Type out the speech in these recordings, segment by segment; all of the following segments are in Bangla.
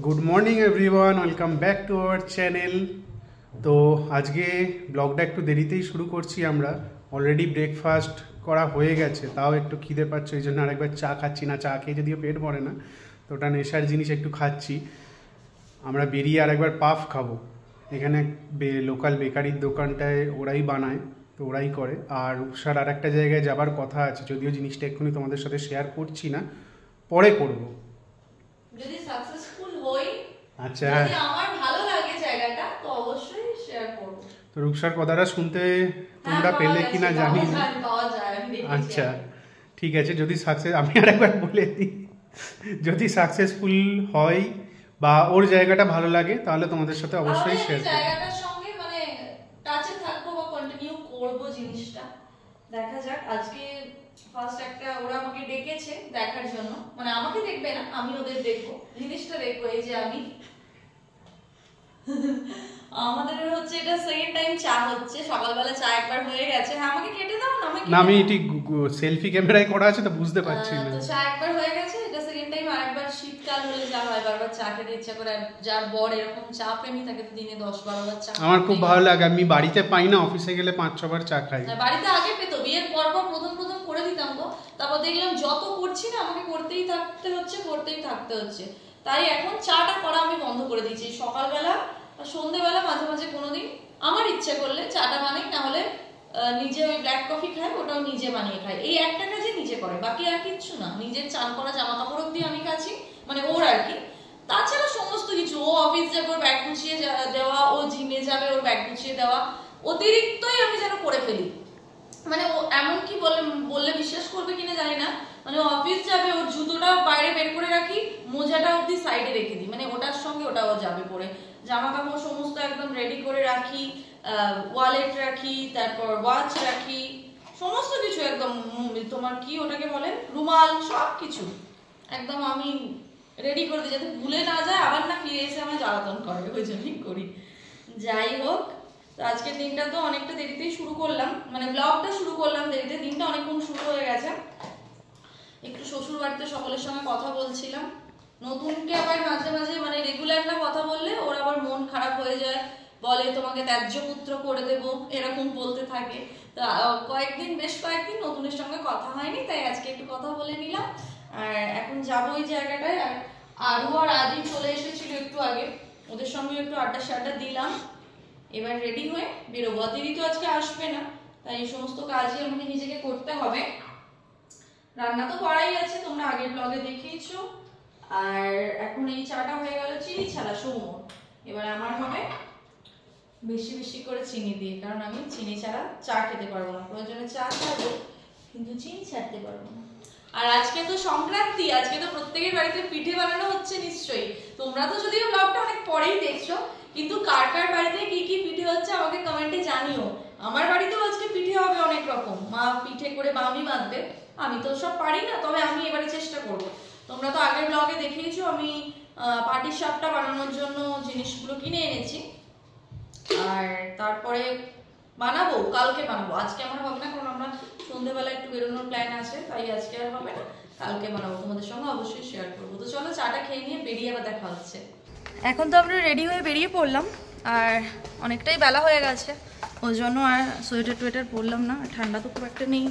Good morning everyone, welcome back to our channel. তো আজকে ব্লগটা একটু দেরিতেই শুরু করছি। আমরা অলরেডি ব্রেকফাস্ট করা হয়ে গেছে, তাও একটু খিদে পাচ্ছে, ওই জন্য আরেকবার চা খাচ্ছি। না, চা খেয়ে যদিও পেট ভরে না, তো ওটা নেশার জিনিস, একটু খাচ্ছি। আমরা বেরিয়ে আরেকবার পাফ খাবো। এখানে লোকাল বেকারির দোকানটায় ওরাই বানায়, তো ওরাই করে। আর রূপসার আর একটা জায়গায় যাবার কথা আছে, যদিও জিনিসটা এক্ষুনি তোমাদের সাথে শেয়ার করছি না, পরে করবো। যদি সাকসেসফুল হই, আচ্ছা, যদি আমার ভালো লাগে জায়গাটা, তো অবশ্যই শেয়ার করব। তো রূপসার কথাটা শুনতে তোমরা পেলে কিনা জানি না। আচ্ছা ঠিক আছে, যদি সাকসেস, আমি আরেকবার বলে দিই, যদি সাকসেসফুল হয় বা ওর জায়গাটা ভালো লাগে, তাহলে তোমাদের সাথে অবশ্যই শেয়ার করব। জায়গাটার সঙ্গে মানে টাচে থাকবো বা কন্টিনিউ করব জিনিসটা। দেখা যাক। আজকে ফার্স্ট একটা ওরা আমাকে ডেকেছে দেখার জন্য, মানে আমাকে দেখবে না, আমি ওদের দেখবো, জিনিসটা দেখবো। এই যে আমি আমাদের হচ্ছে এটা সেকেন্ড টাইম চা হচ্ছে। সকালবেলা চা একবার হয়ে গেছে। হ্যাঁ, আমাকে কেটে দাও না, আমাকে না, আমি এটি সেলফি ক্যামেরায় করা আছে তো বুঝতে পারছি না। তো চা একবার হয়ে গেছে, এটা সেকেন্ড টাইম। আরেকবার শীতকাল হলে যা হয়, বারবার চা খেতে ইচ্ছা করে। যার বর এরকম চা প্রেমী থাকে, তো দিনে 10-12 বার চা। আমার খুব ভালো লাগে, আমি বাড়িতে পাই না, অফিসে গেলে 5-6 বার চা খাই। বাড়িতে আগে পেতো, বিয়ের পর পর প্রথম প্রথম করে দিতাম তো, তারপর দেখলাম যত করছি না, আমাকে করতেই থাকতে হচ্ছে। তাই এখন চাটা করা আমি বন্ধ করে দিয়েছি। সকালবেলা আর সন্ধ্যেবেলা মাঝে মাঝে কোনোদিন আমার ইচ্ছে করলে চাটা বানাই, না হলে নিজে ওই ব্ল্যাক কফি খাই, ওটাও নিজে বানিয়ে খাই। এই একটা কাজই নিজে করে, বাকি আর কিচ্ছু না। নিজের চান করা জামা কাপড় অব্দি আমি কাছি, মানে ওর আর কি। তাছাড়া সমস্ত কিছু, ও অফিস যাবে ওর ব্যাগ গুছিয়ে দেওয়া, ও জিমে যাবে ওর ব্যাগ গুছিয়ে দেওয়া, অতিরিক্তই আমি যেন করে ফেলি। মানে ও এমনকি বললে বিশ্বাস করবে কিনা জানি না, মানে ও অফিস যাবে, ওর জুতোটা বাইরে বের করে রাখি, মোজাটা অব্দি সাইডে রেখে দিই, মানে ওটার সঙ্গে ওটাও যাবে পরে। জামা কাপড় সমস্ত একদম রেডি করে রাখি, ওয়ালেট রাখি, তারপর ওয়াচ রাখি, সমস্ত কিছু একদম। তোমার কি ওটাকে বলে, রুমাল, সব কিছু একদম আমি রেডি করে দিই, যাতে ভুলে না যায়, আবার না ফিরে এসে আমার জ্বালাতন করে, ওই জন্যই করি। যাই হোক, তো আজকের দিনটা তো অনেকটা দেরিতেই শুরু করলাম, মানে ব্লগটা শুরু করলাম দেরিতে। দিনটা অনেকক্ষণ শুরু হয়ে গেছে। একটু শ্বশুর বাড়িতে সকলের সঙ্গে কথা বলছিলাম। নতুনকে আবার মাঝে মাঝে, মানে রেগুলার না কথা বললে ওর আবার মন খারাপ হয়ে যায়, বলে তোমাকে ত্যায্য পুত্র করে দেব, এরকম বলতে থাকে। তা বেশ কয়েকদিন নতুনের সঙ্গে কথা হয়নি, তাই আজকে একটু কথা বলে নিলাম। আর এখন যাবো ওই জায়গাটায়। আর আরও আর আজই চলে এসেছিল একটু আগে, ওদের সঙ্গে একটু আড্ডা দিলাম। এবার রেডি হয়ে বেরোবো। দিদি তো আজকে আসবে না, তাই এই সমস্ত কাজই আমাকে নিজেকে করতে হবে। রান্না তো করাই আছে, তোমরা আগের ব্লগে দেখিয়েছো। আর এখন এই চাটা হয়ে গেল চিনি ছাড়া, সৌম্য। এবার আমার হবে বেশি বেশি করে চিনি দিয়ে, কারণ আমি চিনি ছাড়া চা খেতে পারবো না। প্রয়োজনে চা খাবো, কিন্তু চিনি ছাড়তে পারবো না। আর আজকে তো সংক্রান্তি, আজকে তো প্রত্যেকের বাড়িতে পিঠে বানানো হচ্ছে নিশ্চয়ই। তোমরা তো যদিও ব্লগটা অনেক পরেই দেখছো, কিন্তু কার কার বাড়িতে কি কি পিঠে হচ্ছে আমাকে কমেন্টে জানিও। আমার বাড়িতেও আজকে পিঠে হবে অনেক রকম। মা পিঠে করে বামি বাঁধবে, আমি তো সব পারি না, তবে আমি এবারে চেষ্টা করব। তোমরা তো আগের ব্লগে দেখিয়েছো আমি পাটির সাপটা বানানোর জন্য জিনিসগুলো কিনে এনেছি। আর তারপরে বানাবো, কালকে বানাবো, আজকে আমার হবে না, কারণ আমরা সন্ধ্যেবেলা একটু বেরোনোর প্ল্যান আছে, তাই আজকে আর হবে না, কালকে বানাবো। তোমাদের সঙ্গে অবশ্যই শেয়ার করবো। তো চলো চাটা খেয়ে নিয়ে বেরিয়ে আবার দেখা হচ্ছে। এখন তো আমরা রেডি হয়ে বেরিয়ে পড়লাম, আর অনেকটাই বেলা হয়ে গেছে, ওই জন্য আর সোয়েটার টোয়েটার পরলাম না। ঠান্ডা তো খুব একটা নেই।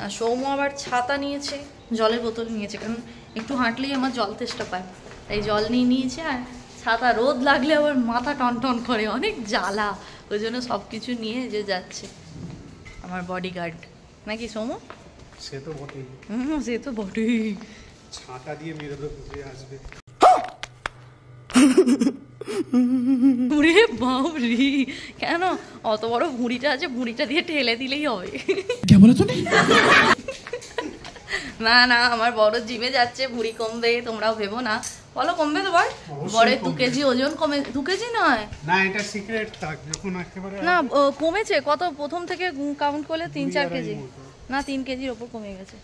আর সৌম্য আবার ছাতা নিয়েছে, জলের বোতল নিয়েছে, কারণ একটু হাঁটলেই আমার জল তেষ্টা পায়, তাই জল নিয়ে নিয়েছে। আর ছাতা, রোদ লাগলে আবার মাথা টনটন করে, অনেক জ্বালা, ওই জন্য সব কিছু নিয়ে যে যাচ্ছে আমার বডিগার্ড, নাকি সৌম্য? সে তো বটেই। সে তো বটেই। ছাতা দিয়ে মেরে বুঝে আসবে। ওরে বাবরি, কেন অত বড় ভুঁড়িটা আছে, ভুঁড়িটা দিয়ে ঠেলে দিলেই হবে। না না, আমার বড় জিমে যাচ্ছে, ভুঁড়ি কমবে, তোমরাও ভেবো না। বলো কমবে তো? বড় 2 কেজি ওজন কমে। 2 কেজি নয় না, এটা সিক্রেট থাক, যখন একেবারে না কমেছে। কত প্রথম থেকে কাউন্ট করলে 3-4 কেজি, না 3 কেজির ওপর কমে গেছে।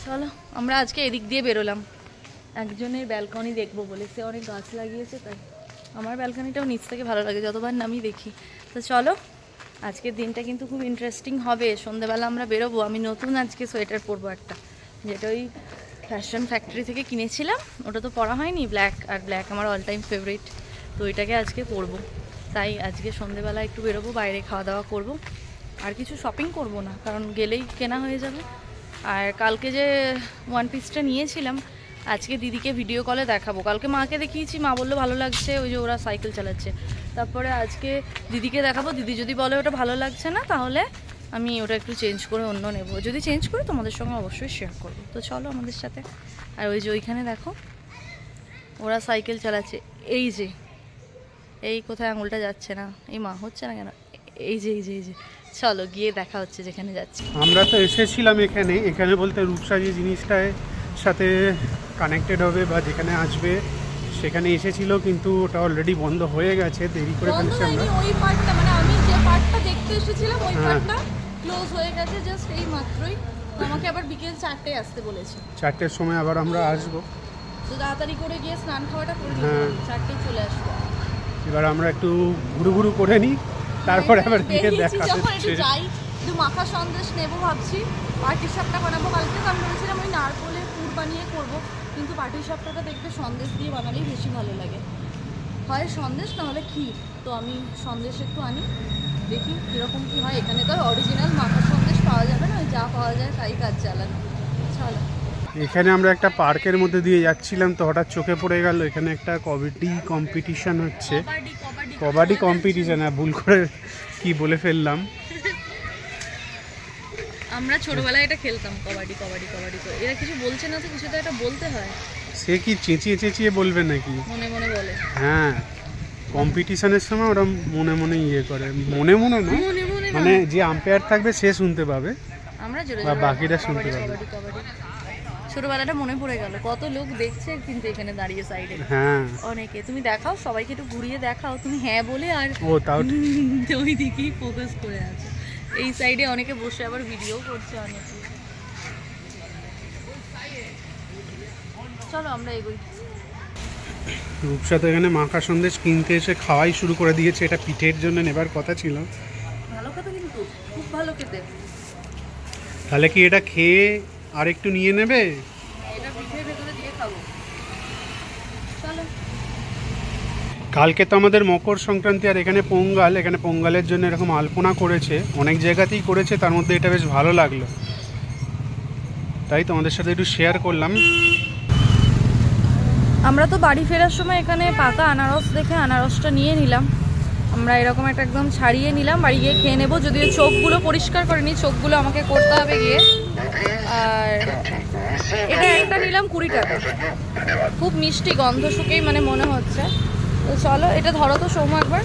চলো আমরা আজকে এদিক দিয়ে বেরোলাম, একজনের ব্যালকনি দেখবো বলে, সে অনেক গাছ লাগিয়েছে, তাই আমার ব্যালকনিটাও নিচ থেকে ভালো লাগে, যতবার নামি দেখি। তো চলো, আজকের দিনটা কিন্তু খুব ইন্টারেস্টিং হবে। সন্ধ্যেবেলা আমরা বেরোবো, আমি নতুন আজকে সোয়েটার পরবো একটা, যেটা ওই ফ্যাশন ফ্যাক্টরি থেকে কিনেছিলাম, ওটা তো পরা হয়নি, ব্ল্যাক, আর ব্ল্যাক আমার অল টাইম ফেভারিট। তো ওইটাকে আজকে পরবো, তাই আজকে সন্ধেবেলা একটু বেরোবো, বাইরে খাওয়া দাওয়া করব, আর কিছু শপিং করব না, কারণ গেলেই কেনা হয়ে যাবে। আর কালকে যে ওয়ান পিসটা নিয়েছিলাম আজকে দিদিকে ভিডিও কলে দেখাবো। কালকে মাকে দেখিয়েছি, মা বললো ভালো লাগছে, ওই যে ওরা সাইকেল চালাচ্ছে। তারপরে আজকে দিদিকে দেখাবো, দিদি যদি বলে ওটা ভালো লাগছে না তাহলে আমি ওটা একটু চেঞ্জ করে অন্য নেব, যদি চেঞ্জ করি তোমাদের সঙ্গে অবশ্যই শেয়ার করবো। তো চলো আমাদের সাথে। আর ওই যে ওইখানে দেখো ওরা সাইকেল চালাচ্ছে, এই যে এই কোথায় আঙুলটা যাচ্ছে না, এই মা হচ্ছে না কেন, এই যে এই যে এই যে, চলো গিয়ে দেখা হচ্ছে যেখানে যাচ্ছি। আমরা তো এসেছিলাম এখানে, এখানে বলতে রূপসা যে জিনিসটায় সাথে কানেক্টেড হবে বা যেখানে আসবে সেখানে এসেছিল, কিন্তু ওটা অলরেডি বন্ধ হয়ে গেছে, দেরি করে ফেলেছি আমরা। ওই পার্টটা মানে আমি যে পার্টটা দেখতে এসেছিলাম ওই পার্টটা ক্লোজ হয়ে গেছে জাস্ট এই মাত্রই। তো আমাকে আবার বিকেল 4টায় আসতে বলেছে, 4টের সময় আবার আমরা আসবো। তো তাড়াতাড়ি করে গিয়ে স্নান খাওয়াটা করে নিতে হবে, 4টায় চলে আসবো। এবার আমরা একটু ঘুরু ঘুরু করে নিই, তারপরে আবার গিয়ে দেখা যখন হচ্ছে। একটু যাই একটু মাখা সন্দেশ নেবো ভাবছি, পাটি সাপটা বানাবো। কালকে তো আমি ভেবেছিলাম ওই নারকোলের পুর বানিয়ে করবো, কিন্তু পাটি সাপটাটা দেখবে সন্দেশ দিয়ে বানালেই বেশি ভালো লাগে, হয় সন্দেশ না হলে ক্ষীর। তো আমি সন্দেশ একটু আনি, দেখি কীরকম কী হয়। এখানে তো আর অরিজিনাল মাখা সন্দেশ পাওয়া যাবে না, ওই যা পাওয়া যায় তাই কাজ চালানো। চলো, এখানে আমরা একটা পার্কের মধ্যে দিয়ে যাচ্ছিলাম, তো হঠাৎ চোখে পড়ে গেল এখানে একটা কবাডি কম্পিটিশন হচ্ছে। কবাডি কম্পিটিশন, ভুল করে কি বলে ফেললাম। আমরা ছোটবেলায় এটা খেলতাম, কবাডি কবাডি কবাডি। তো এরা কিছু বলছে না, তো কিছু তো একটা বলতে হয়। সে কি চেঁচিয়ে চেঁচিয়ে বলবে নাকি? মনে মনে বলে। হ্যাঁ, কম্পিটিশনের সময় ওরা মনে মনে ইয়ে করে, মনে মনে না, মানে যে আম্পায়ার থাকবে সে শুনতে পাবে, আমরা জোরে বা জোরে বাকিরা শুনতে পাবে। কবাডি কবাডি। ছোটবেলাটা মনে পড়ে গেল, কত লোক দেখছে কিন্তু এখানে দাঁড়িয়ে সাইডে। হ্যাঁ, অনেকে। তুমি দেখাও, সবাইকে একটু ঘুরিয়ে দেখাও, তুমি হ্যাঁ বলে আর ও তাও ওই দিকেই ফোকাস করে আছে। এই সাইডে অনেকে বসে আবার ভিডিও করছে অনেকে। চলো আমরা এগোই। রূপসা তো এখানে মাখা সন্দেশ কিনতে এসে খাওয়াই শুরু করে দিয়েছে। এটা পিঠের জন্য নেবার কথা ছিল। ভালো খেতে, কিন্তু খুব ভালো খেতে। তাহলে কি এটা খেয়ে আর একটু নিয়ে নেবে? এটা পিঠের ভেতরে দিয়ে খাবো। চলো। কালকে তো আমাদের মকর সংক্রান্তি, আর এখানে পোঙ্গাল। এখানে পোঙ্গালের জন্য এরকম আলপনা করেছে, অনেক জায়গাতেই করেছে, তার মধ্যে এটা বেশ ভালো লাগলো, তাই তোমাদের সাথে একটু শেয়ার করলাম। আমরা তো বাড়ি ফেরার সময় এখানে পাকা আনারস দেখে আনারসটা নিয়ে নিলাম। আমরা এরকম একটা একদম ছাড়িয়ে নিলাম, বাড়ি গিয়ে খেয়ে নেবো। যদিও চোখগুলো পরিষ্কার করিনি, চোখগুলো আমাকে করতে হবে গিয়ে। আর এটা একটা নিলাম 20 টাকা, খুব মিষ্টি, গন্ধ শুকেই মানে মনে হচ্ছে। তো চলো, এটা ধরো তো সৌম্য একবার।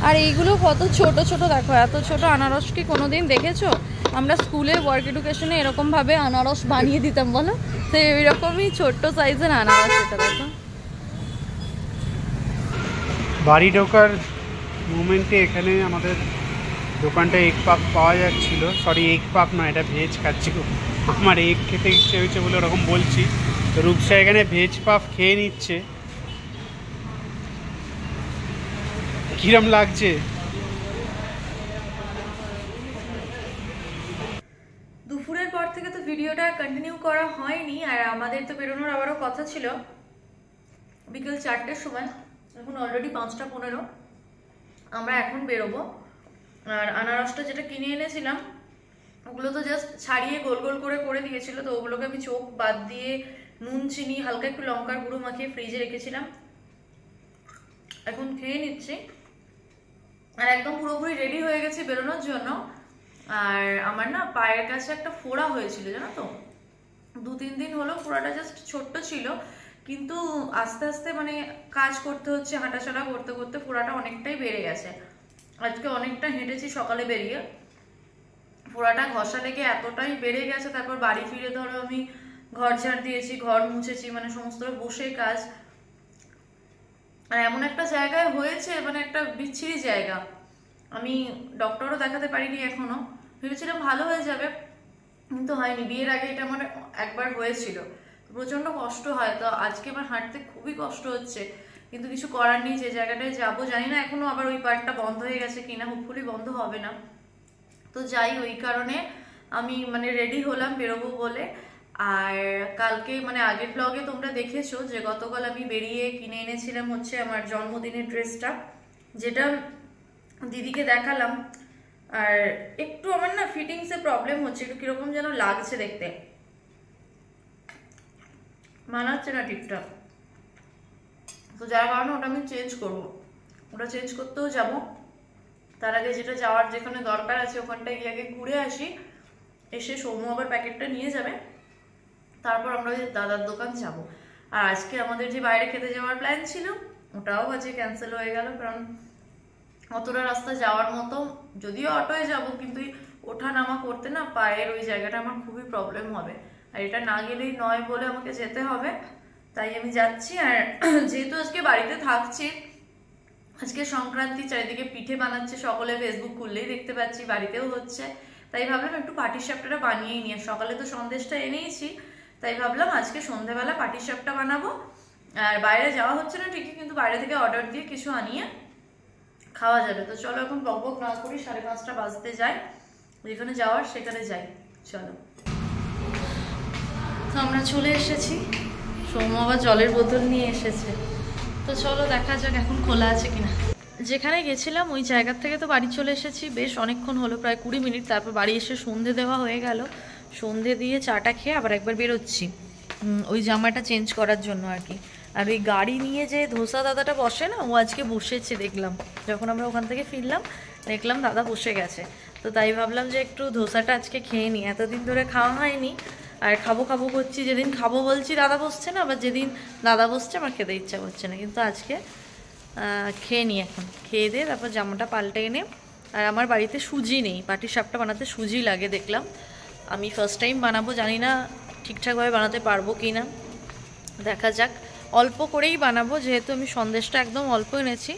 আর এইগুলো কত ছোট ছোট দেখো, এত ছোট আনারস কি কোনোদিন দেখেছো? আমরা স্কুলে ওয়ার্ক এডুকেশনে এরকমভাবে আনারস বানিয়ে দিতাম, বলো? তো এরকমই ছোট্ট সাইজের আনারস। এটা দেখো। বাড়ি ঢোকার মোমেন্টে এখানে আমাদের দোকানটা এগ পাপ পাওয়া যাচ্ছিল। সরি, এগ পাপ নয়, এটা ভেজ খাচ্ছি। আমার এগ খেতে ইচ্ছে হয়েছে বলে ওরকম বলছি। তো রূপসা এখানে ভেজ পাপ খেয়ে নিচ্ছে। কিরম লাগছে? দুপুরের পর থেকে তো ভিডিওটা কন্টিনিউ করা হয়নি, আর আমাদের তো বেরোনোর আবারও কথা ছিল বিকেল 4টের সময়। এখন অলরেডি 5টা 15। আমরা এখন বেরোবো। আর আনারসটা যেটা কিনে এনেছিলাম ওগুলো তো জাস্ট ছাড়িয়ে গোল গোল করে করে দিয়েছিল, তো ওগুলোকে আমি চোখ বাদ দিয়ে নুন চিনি হালকা একটু লঙ্কার গুঁড়ো মাখিয়ে ফ্রিজে রেখেছিলাম। এখন খেয়ে নিচ্ছি, আর একদম পুরোপুরি রেডি হয়ে গেছি বেরোনোর জন্য। আর আমার না পায়ের কাছে একটা ফোড়া হয়েছিল, জানো তো, 2-3 দিন হলো। ফোড়াটা জাস্ট ছোট্ট ছিল, কিন্তু আস্তে আস্তে মানে কাজ করতে হচ্ছে, হাঁটাচলা করতে করতে ফোড়াটা অনেকটাই বেড়ে গেছে। আজকে অনেকটা হেঁটেছি সকালে বেরিয়ে, ফোড়াটা ঘষা লেগে এতটাই বেড়ে গেছে। তারপর বাড়ি ফিরে ধরো আমি ঘর ঝাড় দিয়েছি, ঘর মুছেছি, মানে সমস্ত বসে কাজ। আর এমন একটা জায়গায় হয়েছে, মানে একটা বিচ্ছিরি জায়গা। আমি ডক্টরও দেখাতে পারিনি এখনো, ভেবেছিলাম ভালো হয়ে যাবে, কিন্তু হয়নি। বিয়ের আগে এটা আমার একবার হয়েছিল, প্রচন্ড কষ্ট হয়। তো আজকে আমার হাঁটতে খুবই কষ্ট হচ্ছে, কিন্তু কিছু করার নেই। যে জায়গাটায় যাবো জানি না এখনো আবার ওই পার্টটা বন্ধ হয়ে গেছে কিনা, হোপফুলি বন্ধ হবে না। তো যাই, ওই কারণে আমি মানে রেডি হলাম বেরোবো বলে। আর কালকে মানে আগের ব্লগে তোমরা দেখেছো যে গতকাল আমি বেরিয়ে কিনে এনেছিলাম হচ্ছে আমার জন্মদিনের ড্রেসটা, যেটা দিদিকে দেখালাম। আর একটু আমার না ফিটিংসে প্রবলেম হচ্ছে, একটু কিরকম যেন লাগছে দেখতে, মানাচ্ছে না ঠিকঠাক। তো যার কারণে ওটা আমি চেঞ্জ করব, ওটা চেঞ্জ করতেও যাব। তার আগে যেটা যাওয়ার যেখানে দরকার আছে ওখানটায় গিয়ে আগে ঘুরে আসি, এসে সৌম্য আবার প্যাকেটটা নিয়ে যাবে, তারপর আমরা ওই দাদার দোকান যাব। আর আজকে আমাদের যে বাইরে খেতে যাওয়ার প্ল্যান ছিল ওটাও আজকে ক্যান্সেল হয়ে গেল, কারণ অতটা রাস্তা যাওয়ার মতো, যদিও অটোয় যাব কিন্তু ওঠা নামা করতে না পায়ের ওই জায়গাটা আমার খুবই প্রবলেম হবে, আর এটা না গেলেই নয় বলে আমাকে যেতে হবে, তাই আমি যাচ্ছি। আর যেহেতু আজকে বাড়িতে থাকছি, আজকে সংক্রান্তি, চারিদিকে পিঠে বানাচ্ছে সকলে, ফেসবুক খুললেই দেখতে পাচ্ছি, বাড়িতেও হচ্ছে, তাই ভাবলাম একটু পাটিসাপটাটা বানিয়েই নিয়ে। সকালে তো সন্দেশটা এনেইছি, তাই ভাবলাম আজকে সন্ধ্যেবেলা পাটিসাপটা বানাবো। আর বাইরে যাওয়া হচ্ছে না ঠিকই, কিন্তু বাইরে থেকে অর্ডার দিয়ে কিছু আনিয়ে খাওয়া যাবে। তো চলো এখন বক বক না করি, 5:30 বাজতে যাই, যেখানে যাওয়ার সেখানে যাই। চলো। তো আমরা চলে এসেছি, সৌম্য আবার জলের বোতল নিয়ে এসেছে, তো চলো দেখা যাক এখন খোলা আছে কিনা। যেখানে গেছিলাম ওই জায়গার থেকে তো বাড়ি চলে এসেছি, বেশ অনেকক্ষণ হলো, প্রায় 20 মিনিট। তারপর বাড়ি এসে সন্ধে দেওয়া হয়ে গেল, সন্ধে দিয়ে চাটা খেয়ে আবার একবার বেরোচ্ছি ওই জামাটা চেঞ্জ করার জন্য আর কি। আর ওই গাড়ি নিয়ে যে ধোসা দাদাটা বসে না, ও আজকে বসেছে দেখলাম, যখন আমরা ওখান থেকে ফিরলাম দেখলাম দাদা বসে গেছে। তো তাই ভাবলাম যে একটু ধোসাটা আজকে খেয়ে নিই, এতদিন ধরে খাওয়া হয়নি। আর খাবো খাবো করছি, যেদিন খাবো বলছি দাদা বসছে না, আবার যেদিন দাদা বসছে আমার খেতে ইচ্ছা করছে না। কিন্তু আজকে খেয়ে নিই, এখন খেয়ে দিয়ে তারপর জামাটা পাল্টে এনে। আর আমার বাড়িতে সুজি নেই, পাটিসাপটা বানাতে সুজি লাগে দেখলাম, আমি ফার্স্ট টাইম বানাবো, জানি না ঠিকঠাকভাবে বানাতে পারবো কি না, দেখা যাক। অল্প করেই বানাবো, যেহেতু আমি সন্দেশটা একদম অল্প এনেছি।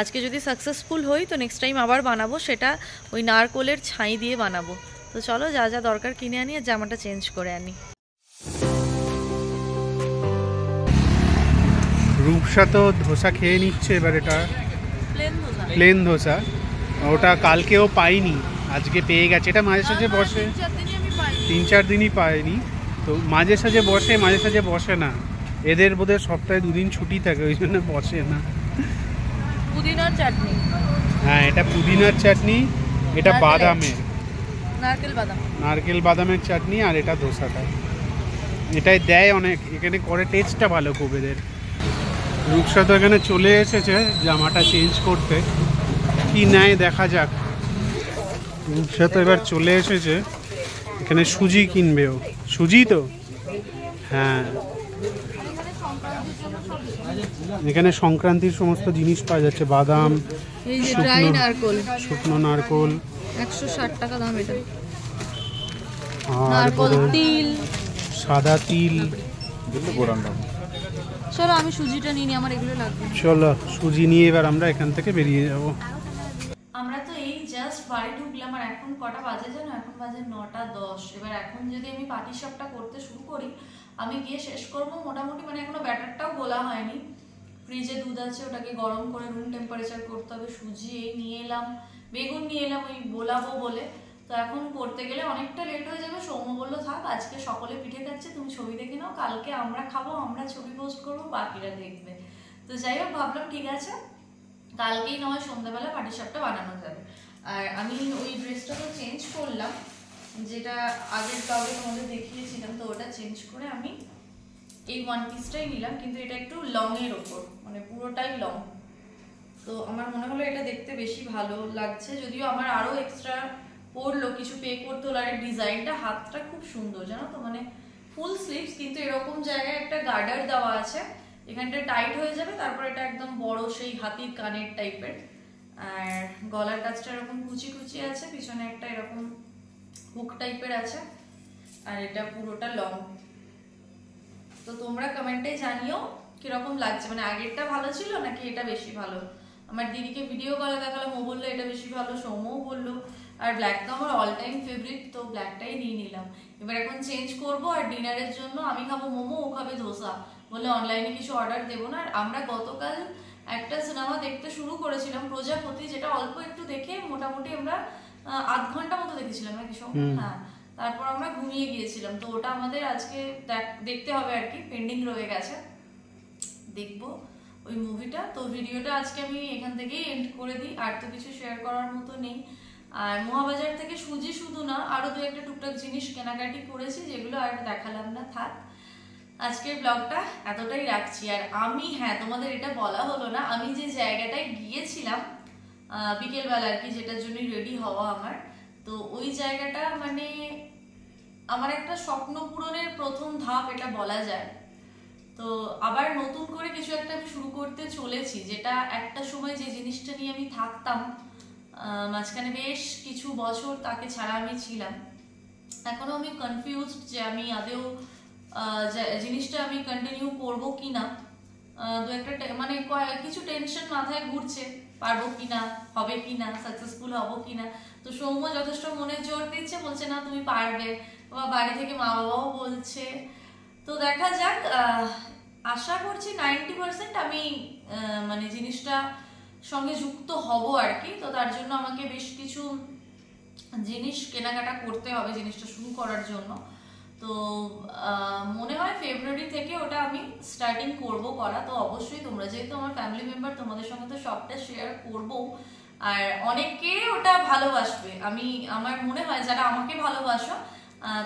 আজকে যদি সাকসেসফুল হই তো নেক্সট টাইম আবার বানাবো, সেটা ওই নারকোলের ছাই দিয়ে বানাবো। তো চলো যা যা দরকার কিনে আনি, আর জামাটা চেঞ্জ করে আনি। রূপসা তো ধোসা খেয়ে নিচ্ছে এবার, এটা প্লেন ধোসা, ওটা কালকেও পাইনি, আজকে পেয়ে গেছে। এটা মাঝে সাঝে বসে, 3-4 দিনই পাইনি, তো মাঝে সাঝে বসে মাঝে সাঝে বসে না, এদের বোধহয় সপ্তাহে 2 দিন ছুটি থাকে, ওই জন্য বসে না। পুদিনার চাটনি, হ্যাঁ এটা পুদিনার চাটনি, এটা বাদামের, নারকেল বাদামের চাটনি, আর এটা ধোসাটা, এটাই দেয় অনেক, এখানে করে টেস্টটা ভালো খুব এদের। রূপসা তো এখানে চলে এসেছে জামাটা চেঞ্জ করতে, কি নেয় দেখা যাক। রূপসা তো এবার চলে এসেছে, এখানে সুজি কিনবে ও, সুজি তো হ্যাঁ, এখানে সংক্রান্তির সমস্ত জিনিস পাওয়া যাচ্ছে, বাদাম, শুকনো নারকোল, 160 টাকা দাম এটা, আর তিল, সাদা তিল। চলো আমি সুজিটা নিয়ে নিই, আমার এগুলো লাগবে। চলো সুজি নিয়ে এবার আমরা এখান থেকে বেরিয়ে যাব। আমরা তো এই জাস্ট বাড়ি ঢুকলাম, আর এখন কটা বাজে জানো? এখন বাজে 9:10। এবার এখন যদি আমি পাটিসাপটা করতে শুরু করি, আমি গিয়ে শেষ করব মোটামুটি, মানে এখনো ব্যাটারটাও গোলা হয়নি, ফ্রিজে দুধ আছে, ওটাকে গরম করে রুম টেম্পারেচার করতে হবে। সুজি এই নিয়ে এলাম, বেগুন নিয়ে এলাম ওই বোলাবো বলে, তো এখন করতে গেলে অনেকটা লেট হয়ে যাবে। সৌম্য বললো থাক, আজকে সকলে পিঠে খাচ্ছে, তুমি ছবি দেখে নাও, কালকে আমরা খাবো, আমরা ছবি পোস্ট করবো, বাকিরা দেখবে। তো যাই হোক ভাবলাম ঠিক আছে, কালকেই নয় সন্ধ্যাবেলা পাটিসাপটা বানানো যাবে। আর আমি ওই ড্রেসটা তো চেঞ্জ করলাম, যেটা আগের ব্লগে তোমাদের দেখিয়েছিলাম, তো ওটা চেঞ্জ করে আমি এই ওয়ান পিসটাই নিলাম, কিন্তু এটা একটু লং এর ওপর, মানে পুরোটাই লং। তো আমার মনে হলো এটা দেখতে বেশি ভালো লাগছে, যদিও আমার আরো এক্সট্রা পড়লো, কিছু পে করতে হলো। আর ডিজাইনটা, হাতটা খুব সুন্দর জানো তো, মানে ফুল স্লিভস, কিন্তু এরকম জায়গায় একটা গার্ডার দেওয়া আছে, এখানটা টাইট হয়ে যাবে, তারপর এটা একদম বড় সেই হাতির কানের টাইপের। আর গলার কাছটা এরকম কুচি কুচি আছে, পিছনে একটা এরকম হুক টাইপের আছে, আর এটা পুরোটা লং। তো তোমরা কমেন্টে জানিও কিরকম লাগছে, মানে আগেরটা ভালো ছিল নাকি এটা বেশি ভালো। আমার দিদিকে ভিডিও কলে দেখালাম, ও বললো এটা বেশি ভালো, সৌম্যও বললো। আর ব্ল্যাক তো আমার অল টাইম ফেভারিট, তো ব্ল্যাকটাই নিয়ে নিলাম। এবার এখন চেঞ্জ করব, আর ডিনারের জন্য আমি খাবো মোমো, ও খাবে ধোসা, বলে অনলাইনে কিছু অর্ডার দেবো না। আর আমরা গতকাল একটা সিনেমা দেখতে শুরু করেছিলাম, প্রজাপতি, যেটা অল্প একটু দেখে মোটামুটি আমরা 8 ঘন্টা মতো দেখেছিলাম নাকি সব, হ্যাঁ। তারপর আমরা ঘুমিয়ে গিয়েছিলাম। তো ওটা আমাদের আজকে দেখতে হবে আর কি, পেন্ডিং রয়ে গেছে, দেখবো ওই মুভিটা। তো ভিডিওটা আজকে আমি এখান থেকেই এন্ড করে দিই, আর তো কিছু শেয়ার করার মতো নেই। আর মহাবাজার থেকে সুজি শুধু না, আরো দু একটা টুকটাক জিনিস কেনাকাটি করেছি, যেগুলো আর দেখালাম না, থাক। আজকের ব্লগটা এতটাই রাখছি। আর আমি, হ্যাঁ, তোমাদের এটা বলা হলো না, আমি যে জায়গাটায় গিয়েছিলাম বিকেলবেলা আর কি, যেটার জন্য রেডি হওয়া আমার, তো ওই জায়গাটা মানে আমার একটা স্বপ্ন পূরণের প্রথম ধাপ এটা বলা যায়। তো আবার নতুন করে কিছু একটা আমি শুরু করতে চলেছি, যেটা একটা সময় যে জিনিসটা নিয়ে আমি থাকতাম, মাঝখানে বেশ কিছু বছর তাকে ছাড়া আমি ছিলাম। এখনো আমি কনফিউজড যে আমি আদেও জিনিসটা আমি কন্টিনিউ করবো কিনা। দু একটা মানে কিছু টেনশন মাথায় ঘুরছে, পারবো কিনা, হবে কিনা, সাকসেসফুল হবো কিনা। তো সৌম্য যথেষ্ট মনে জোর দিচ্ছে, বলছে না তুমি পারবে, বা বাড়ি থেকে মা বাবাও বলছে। তো দেখা যাক, আশা করছি 90% আমি মানে জিনিসটা সঙ্গে যুক্ত হব আর কি। তো তার জন্য আমাকে বেশ কিছু জিনিস কেনাকাটা করতে হবে জিনিসটা শুরু করার জন্য। তো মনে হয় ফেব্রুয়ারি থেকে ওটা আমি স্টার্টিং করব করা। তো অবশ্যই তোমরা যেহেতু আমার ফ্যামিলি মেম্বার, তোমাদের সঙ্গে তো সবটা শেয়ার করব। আর অনেকে ওটা ভালোবাসবে, আমি আমার মনে হয় যারা আমাকে ভালোবাসো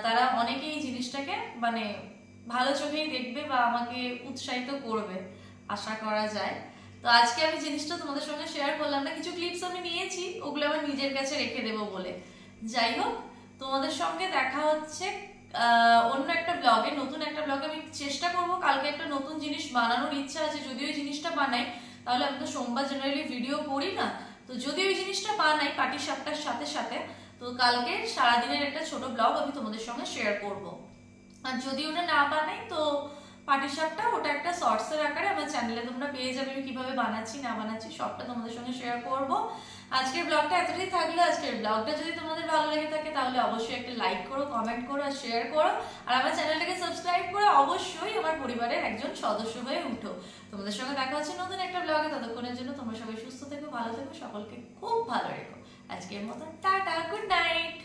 তারা অনেকেই এই জিনিসটাকে মানে ভালো চোখেই দেখবে বা আমাকে উৎসাহিত করবে, আশা করা যায়। তো আজকে আমি জিনিসটা তোমাদের সঙ্গে শেয়ার করলাম না, কিছু ক্লিপস আমি নিয়েছি, ওগুলো আমার নিজের কাছে রেখে দেবো বলে। যাই হোক, তোমাদের সঙ্গে দেখা হচ্ছে অন্য একটা ব্লগে, নতুন একটা ব্লগে। আমি চেষ্টা করব কালকে একটা নতুন জিনিস বানানোর ইচ্ছা আছে। যদি ওই জিনিসটা বানাই, তাহলে আমি তো সোমবার জেনারেলি ভিডিও করি না, তো যদি ওই জিনিসটা বানাই পাটিসাপটার সাথে সাথে, তো কালকে সারাদিনের একটা ছোট ব্লগ আমি তোমাদের সঙ্গে শেয়ার করব। আর যদি ওটা না বানাই, তো পাটিসাপটা ওটা একটা শর্টসের আকারে আমার চ্যানেলে তোমরা পেয়ে যাবে, আমি কিভাবে বানাচ্ছি না বানাচ্ছি সবটা তোমাদের সঙ্গে শেয়ার করব। আজকের ব্লগটা এতটাই থাকলো। আজকের ব্লগটা যদি তোমাদের ভালো লেগে থাকে, তাহলে অবশ্যই একটা লাইক করো, কমেন্ট করো আর শেয়ার করো। আর আমার চ্যানেলটাকে সাবস্ক্রাইব করে অবশ্যই আমার পরিবারের একজন সদস্য হয়ে উঠো। তোমাদের সঙ্গে দেখা হচ্ছে নতুন একটা ব্লগে। ততক্ষণের জন্য তোমরা সবাই সুস্থ থেকো, ভালো থেকো, সকলকে খুব ভালো রেখো। আজকের মতো টাটা, গুড নাইট।